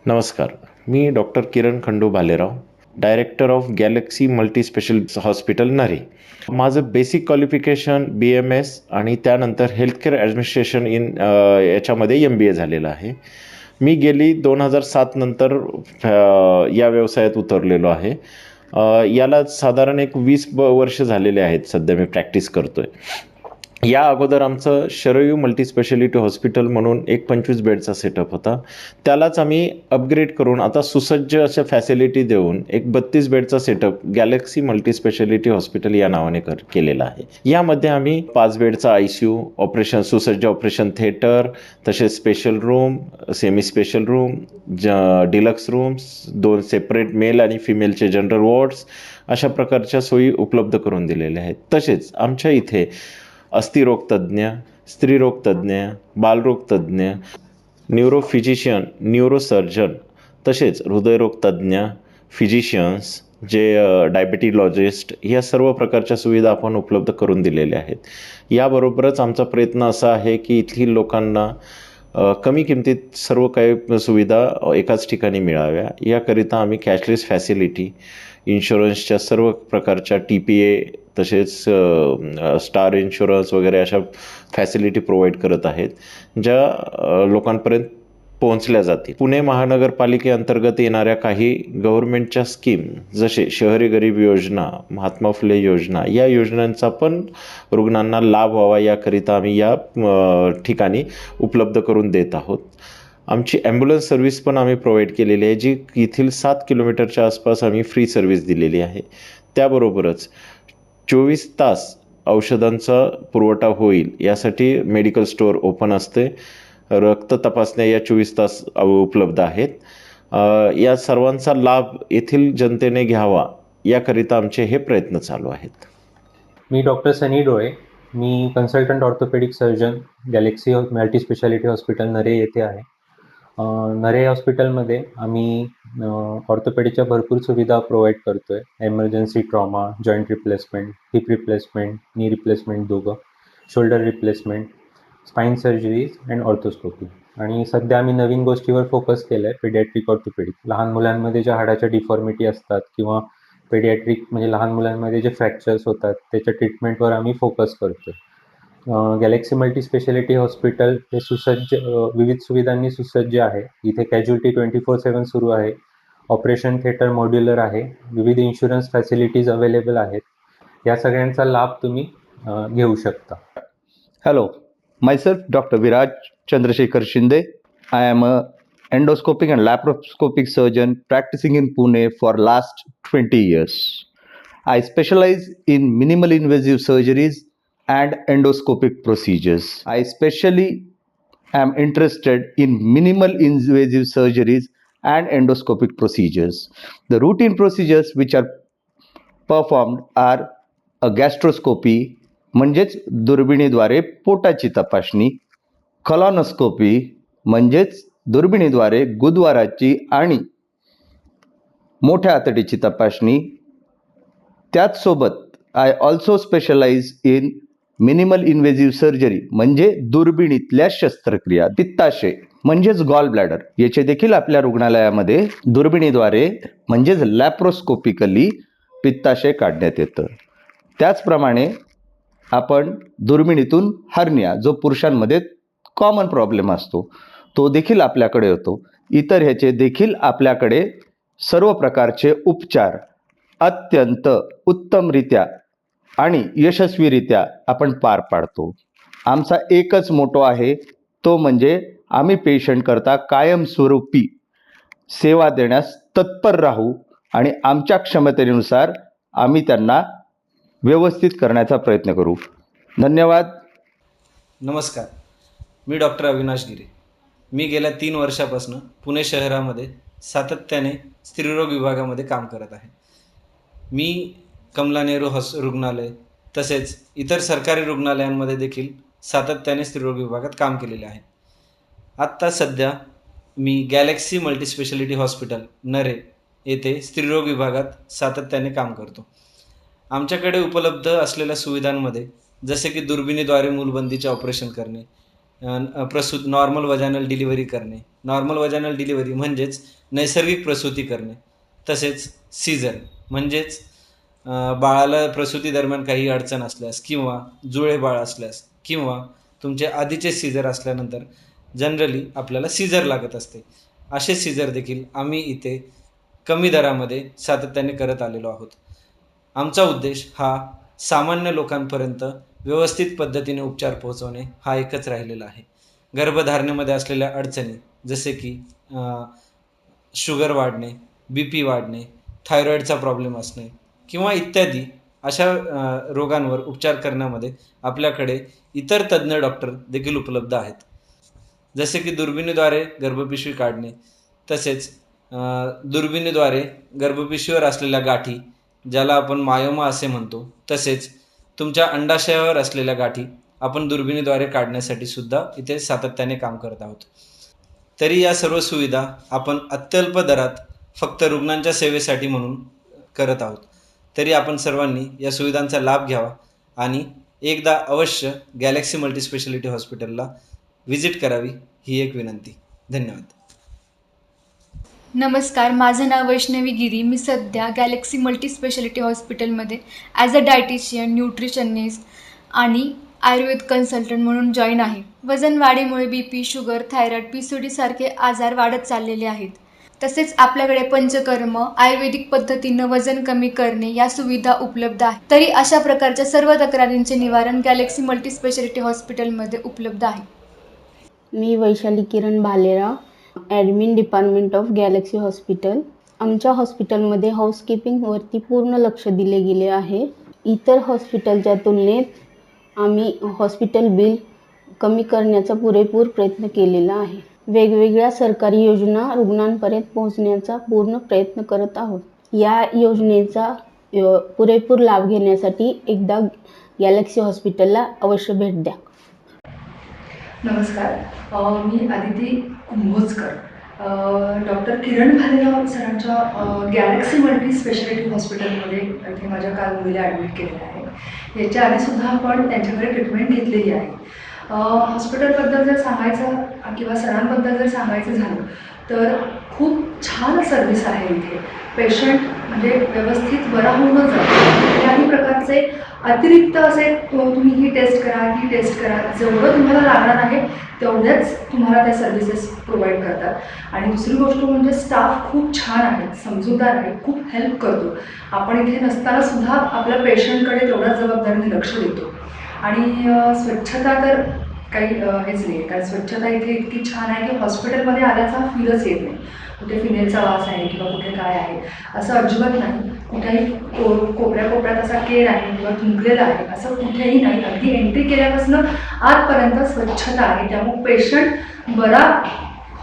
नमस्कार. मी doctor Kiran Khandu Bhalerao, director of Galaxy multi specialist hospital Nare. माझं बेसिक क्वालिफिकेशन BMS आणि त्यानंतर हेल्थकेअर ॲडमिनिस्ट्रेशन याच्यामध्ये MBA झालेलं आहे. मी गेली 2007 नंतर या व्यवसायात उतरलेलो आहे. याला साधारण एक 20 वर्ष झालेले आहेत. सध्या मी प्रॅक्टिस करतोय. या अगोदर आमचं शरयू मल्टीस्पेशालिटी हॉस्पिटल म्हणून एक 25 बेडचा सेटअप होता. त्यालाच आम्ही अपग्रेड करून आता सुसज्ज अशा फॅसिलिटी देऊन एक 32 बेडचा सेटअप गॅलेक्सी मल्टीस्पेशालिटी हॉस्पिटल या नावाने केलेला आहे. यामध्ये आम्ही 5 बेडचा ICU, सुसज्ज ऑपरेशन थिएटर, तसेच special room, semi special room, deluxe rooms, 2 separate male आणि फिमेलचे जनरल वॉर्ड्स अशा प्रकारच्या सोयी उपलब्ध करून दिलेल्या आहेत. तसेच आमच्या इथे अस्थिरोगतज्ञ, स्त्रीरोगतज्ञ, बालरोगतज्ञ, न्यूरोफिजिशियन, न्यूरोसर्जन, तसेच हृदयरोगतज्ञ, फिजिशियन्स, जे डायबिटीलॉजिस्ट, या सर्व प्रकारच्या सुविधा आपण उपलब्ध करून दिलेल्या आहेत. याबरोबरच आमचा प्रयत्न असा आहे की इथली लोकांना कमी किमतीत सर्व काही सुविधा एकाच ठिकाणी मिळाव्या. याकरिता आम्ही कॅशलेस फॅसिलिटी, इन्शुरन्सच्या सर्व प्रकारच्या TPA, तसेच स्टार इन्शुरन्स वगैरे अशा फॅसिलिटी प्रोव्हाइड करत आहेत, ज्या लोकांपर्यंत पोहोचल्या जातील. पुणे महानगरपालिकेअंतर्गत येणाऱ्या काही गव्हर्नमेंटच्या स्कीम, जसे शहरी गरीब योजना, महात्मा फुले योजना, या योजनांचा पण रुग्णांना लाभ व्हावा याकरिता आम्ही या ठिकाणी उपलब्ध करून देत आहोत. आमची ॲम्ब्युलन्स सर्व्हिस पण आम्ही प्रोव्हाइड केलेली आहे, जी येथील 7 किलोमीटरच्या आसपास आम्ही फ्री सर्व्हिस दिलेली आहे. त्याबरोबरच 24 तास औषधांचा पुरवठा होईल यासाठी मेडिकल स्टोअर ओपन असते. रक्त तपासण्या या 24 तास उपलब्ध आहेत. या सर्वांचा लाभ येथील जनतेने घ्यावा याकरिता आमचे हे प्रयत्न चालू आहेत. मी डॉक्टर सनी डोळे. मी consultant orthopaedic surgeon Galaxy multi speciality hospital Nare येथे आहे. नरे हॉस्पिटलमध्ये आम्ही ऑर्थोपेडिकच्या भरपूर सुविधा प्रोव्हाइड करतो आहे. Emergency trauma, joint replacement, hip replacement, knee replacement दोघं, shoulder replacement, spine surgeries and arthroscopy. आणि सध्या आम्ही नवीन गोष्टीवर फोकस केलं आहे, पेडियाट्रिक ऑर्थोपेडिक. लहान मुलांमध्ये ज्या हाडाच्या डिफॉर्मिटी असतात किंवा पेडियाट्रिक म्हणजे लहान मुलांमध्ये जे फ्रॅक्चर्स होतात त्याच्या ट्रीटमेंटवर आम्ही फोकस करतो. गॅलेक्सी मल्टी स्पेशालिटी हॉस्पिटल हे सुसज्ज विविध सुविधांनी सुसज्ज आहे. इथे कॅज्युअल्टी 24/7 सुरू आहे. ऑपरेशन थिएटर मॉड्युलर आहे. विविध इन्शुरन्स फॅसिलिटीज अवेलेबल आहेत. या सगळ्यांचा लाभ तुम्ही घेऊ शकता. Hello, myself Dr. Viraj Chandrasekhar Shinde. I am a endoscopic and laparoscopic surgeon practicing in Pune for last 20 years. I specialize in minimal invasive surgeries and endoscopic procedures. I especially am interested in minimal invasive surgeries and endoscopic procedures. The routine procedures which are performed are a gastroscopy म्हणजेच दुर्बिणीद्वारे पोटाची तपासणी, कॉलॉनोस्कोपी म्हणजेच दुर्बिणीद्वारे गुदद्वाराची आणि मोठ्या आतडीची तपासणी. त्याचसोबत I also specialise in minimal invasive surgery म्हणजे दुर्बिणीतल्या शस्त्रक्रिया. पित्ताशय म्हणजेच गॉल ब्लॅडर याचे देखील आपल्या रुग्णालयामध्ये दुर्बिणीद्वारे म्हणजेच लॅप्रोस्कोपिकली पित्ताशय काढण्यात येतं. त्याचप्रमाणे आपण दुर्बिणीतून हर्निया, जो पुरुषांमध्ये कॉमन प्रॉब्लेम असतो, तो देखील आपल्याकडे होतो. इतर ह्याचे देखील आपल्याकडे सर्व प्रकारचे उपचार अत्यंत उत्तमरित्या आणि यशस्वीरित्या आपण पार पाडतो. आमचा एकच मोटो आहे, तो म्हणजे आम्ही पेशंट करता कायमस्वरूपी सेवा देण्यास तत्पर राहू आणि आमच्या क्षमतेनुसार आम्ही त्यांना व्यवस्थित करण्याचा प्रयत्न करू. धन्यवाद. नमस्कार, मी डॉक्टर अविनाश गिरे. मी गेल्या 3 वर्षापासून पुणे शहरामध्ये सातत्याने स्त्रीरोग विभागामध्ये काम करत आहे. मी कमला नेहरू रुग्णालय तसेच इतर सरकारी रुग्णालयांमध्ये देखील सातत्याने स्त्रीरोग विभागात काम केलेले आहे. आत्ता सध्या मी गॅलेक्सी मल्टीस्पेशालिटी हॉस्पिटल नरे येथे स्त्रीरोग विभागात सातत्याने काम करतो. आमच्याकडे उपलब्ध असलेल्या सुविधांमध्ये जसे की दुर्बिणीद्वारे मूलबंदीचे ऑपरेशन करणे, नॉर्मल वजानल डिलिव्हरी करणे. नॉर्मल वजानल डिलिव्हरी म्हणजेच नैसर्गिक प्रसूती करणे, तसेच सीझर म्हणजेच बाळाला प्रसूती दरम्यान काही अडचण असल्यास किंवा जुळे बाळ असल्यास किंवा तुमचे आधीचे सीझर असल्यानंतर जनरली आपल्याला सीझर लागत असते, असे सीझर देखील आम्ही इथे कमी दरामध्ये सातत्याने करत आलेलो आहोत. आमचा उद्देश हा सामान्य लोकांपर्यंत व्यवस्थित पद्धतीने उपचार पोहोचवणे हा एकच राहिलेला आहे. गर्भधारणेमध्ये असलेल्या अडचणी जसे की शुगर वाढणे, BP वाढणे, थायरॉईडचा प्रॉब्लेम असणे किंवा इत्यादी अशा रोगांवर उपचार करण्यामध्ये आपल्याकडे इतर तज्ज्ञ डॉक्टर देखील उपलब्ध आहेत. जसे की दुर्बिणीद्वारे गर्भपिशवी काढणे, तसेच दुर्बिणीद्वारे गर्भपिशवीवर असलेल्या गाठी ज्याला आपण मायोमा असे म्हणतो, तसेच तुमच्या अंडाशयावर असलेल्या गाठी आपण दुर्बिणीद्वारे काढण्यासाठी सुद्धा इथे सातत्याने काम करत आहोत. तरी या सर्व सुविधा आपण अत्यल्प दरात फक्त रुग्णांच्या सेवेसाठी म्हणून करत आहोत. तरी आपण सर्वांनी या सुविधांचा लाभ घ्यावा आणि एकदा अवश्य गॅलेक्सी मल्टीस्पेशालिटी हॉस्पिटलला व्हिजिट करावी ही एक विनंती. धन्यवाद. नमस्कार, माझं नाव वैष्णवी गिरी. मी सध्या गॅलेक्सी मल्टीस्पेशालिटी हॉस्पिटलमध्ये ॲज अ डायटिशियन, न्यूट्रिशनिस्ट आणि आयुर्वेद कन्सल्टंट म्हणून जॉईन आहे. वजन वाढीमुळे BP, शुगर, थायरॉईड, PCOD सारखे आजार वाढत चाललेले आहेत. तसेच आपल्याकडे पंचकर्म, आयुर्वेदिक पद्धतीनं वजन कमी करणे या सुविधा उपलब्ध आहेत. तरी अशा प्रकारच्या सर्व तक्रारींचे निवारण गॅलेक्सी मल्टीस्पेशालिटी हॉस्पिटलमध्ये उपलब्ध आहे. मी Vaishali Kiran Bhalerao, admin department of Galaxy hospital. आमच्या हॉस्पिटलमध्ये हाऊसकीपिंगवरती पूर्ण लक्ष दिले गेले आहे. इतर हॉस्पिटलच्या तुलनेत आम्ही हॉस्पिटल बिल कमी करण्याचा पुरेपूर प्रयत्न केलेला आहे. वेगवेगळ्या सरकारी योजना रुग्णांपर्यंत पोहोचण्याचा पूर्ण प्रयत्न करत आहोत. या योजनेचा पुरेपूर लाभ घेण्यासाठी एकदा गॅलेक्सी हॉस्पिटलला अवश्य भेट द्या. नमस्कार, मी आदिती कुंभोजकर. डॉक्टर किरण भालेराव सरांच्या गॅलेक्सी मल्टी स्पेशालिटी हॉस्पिटलमध्ये इथे माझ्या काल मुलीला ॲडमिट केलेलं आहे. याच्या आधीसुद्धा आपण त्यांच्याकडे ट्रीटमेंट घेतलेली आहे. हॉस्पिटलबद्दल जर सांगायचं किंवा सरांबद्दल जर सांगायचं झालं तर खूप छान सर्व्हिस आहे इथे. पेशंट म्हणजे व्यवस्थित बरा होऊन जातो. कुठल्याही प्रकारचे अतिरिक्त असे तुम्ही ही टेस्ट करा, ती टेस्ट करा, जेवढं तुम्हाला लागणार आहे तेवढ्याच तुम्हाला त्या सर्व्हिसेस प्रोव्हाइड करतात. आणि दुसरी गोष्ट म्हणजे स्टाफ खूप छान आहे, समजूतदार आहे, खूप हेल्प करतो. आपण इथे नसताना सुद्धा आपल्या पेशंटकडे तेवढ्याच जबाबदारीने लक्ष देतो. आणि स्वच्छता तर काही हेच नाही, कारण स्वच्छता इथे इतकी छान आहे की हॉस्पिटलमध्ये आल्याचा फीलच येत नाही. कुठे फिनेलचा वास आहे किंवा कुठे काय आहे असं अजिबात नाही. कुठेही कोपऱ्यात असा केर आहे किंवा थुंकलेला आहे असं कुठेही नाही. अगदी एंट्री केल्यापासून आतपर्यंत स्वच्छता आहे. त्यामुळे पेशंट बरा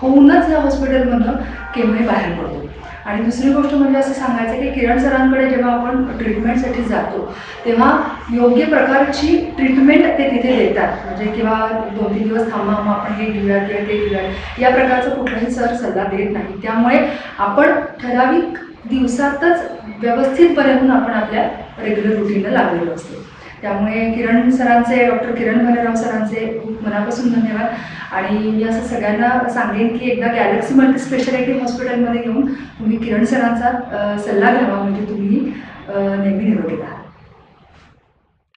होऊनच या हॉस्पिटलमधून केव्हाही बाहेर पडतो. आणि दुसरी गोष्ट म्हणजे असं सांगायचं की किरण सरांकडे जेव्हा आपण ट्रीटमेंटसाठी जातो तेव्हा योग्य प्रकारची ट्रीटमेंट ते तिथे देतात. म्हणजे किंवा 2-3 दिवस थांबा, मग आपण हे घेऊया किंवा ते घेऊया या प्रकारचं कुठलाही सर सल्ला देत नाही. त्यामुळे आपण ठराविक दिवसातच व्यवस्थितपणे होऊन आपण आपल्या रेग्युलर रुटीनला लागलेलो असतो. त्यामुळे डॉक्टर किरण भालेराव सरांचे खूप मनापासून धन्यवाद. आणि मी असं सगळ्यांना सांगेन की एकदा गॅलेक्सी मल्टी स्पेशालिटी हॉस्पिटलमध्ये येऊन तुम्ही किरण सरांचा सल्ला घ्यावा, म्हणजे तुम्ही नेहमी निरोगी राहा.